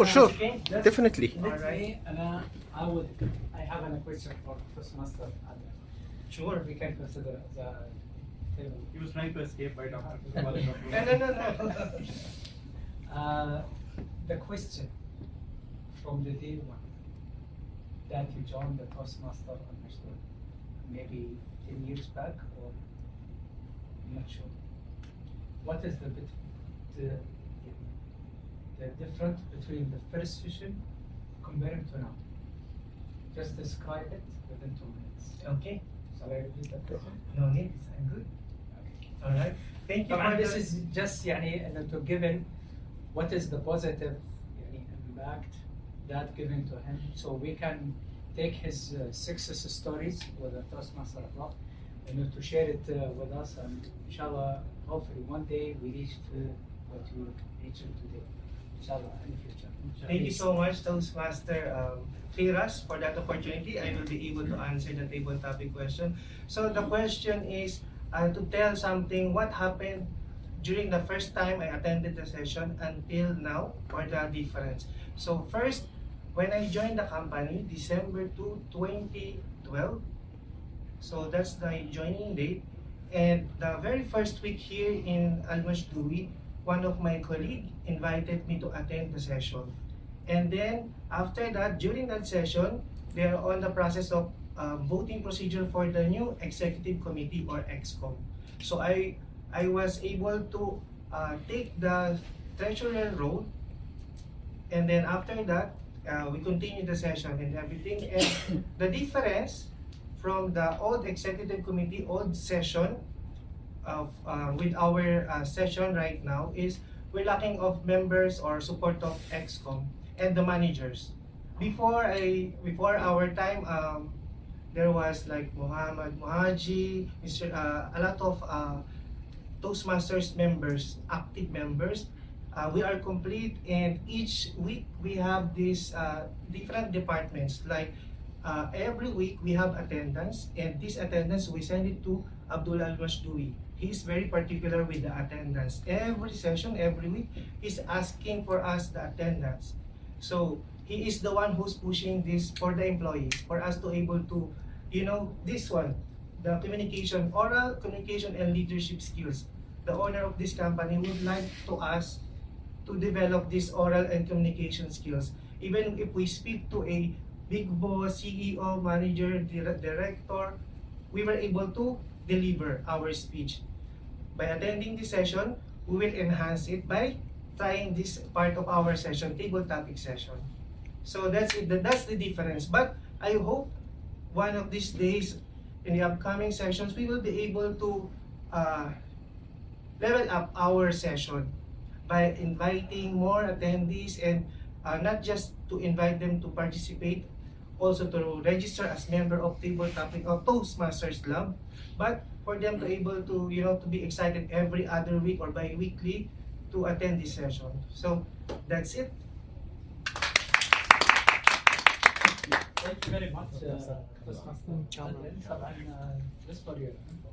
For sure, Okay. definitely. Alright. I have a question for Toastmaster. Sure. We can consider the table. He was trying to escape by talking to the No. The question from the day one that you joined the Toastmaster understood, maybe 10 years back or I'm not sure. What is the difference between the first session comparing to now? Just describe it within 2 minutes. Okay. Shall I repeat that question? No need. I'm good. Alright. Thank you طبعا for this the- is just يعني انه to given what is the positive يعني impact that given to him so we can take his success stories with the Toastmaster Club and to share it with us and inshallah hopefully one day we reach to what we reached today inshallah in the future. Thank you so much, Toastmaster Firas, for that opportunity. I will be able to answer the table topic question. So the question is to tell something what happened during the first time I attended the session until now, or the difference. So first, when I joined the company, December 2, 2012, so that's the joining date. And the very first week here in Almas Dewey, one of my colleagues invited me to attend the session. And then after that, during that session, they are on the process of voting procedure for the new executive committee or EXCOM. So I was able to take the treasurer role, and then after that, we continue the session and everything. And the difference from the old executive committee, old session, of with our session right now is we're lacking of members or support of EXCOM and the managers. Before our time, there was like Muhammad Muhaji, a lot of Toastmasters members, active members. We are complete, and each week we have these different departments. Like every week we have attendance, and this attendance we send it to Abdul Al-Mashdui. He is very particular with the attendance. Every session, every week, he's asking for us the attendance. So he is the one who's pushing this for the employees, for us to able to, this one, the communication, oral communication and leadership skills. The owner of this company would like to us to develop these oral and communication skills. Even if we speak to a big boss, CEO, manager, director, we were able to deliver our speech. By attending this session, we will enhance it by trying this part of our session, table topic session. So that's it. That's the difference. But I hope one of these days in the upcoming sessions, we will be able to level up our session by inviting more attendees, and not just to invite them to participate, also to register as member of table topic of Toastmasters Club, but for them to able to to be excited every other week or bi-weekly to attend this session. So that's it. Thank you very much Toastmaster. طبعا this for your info.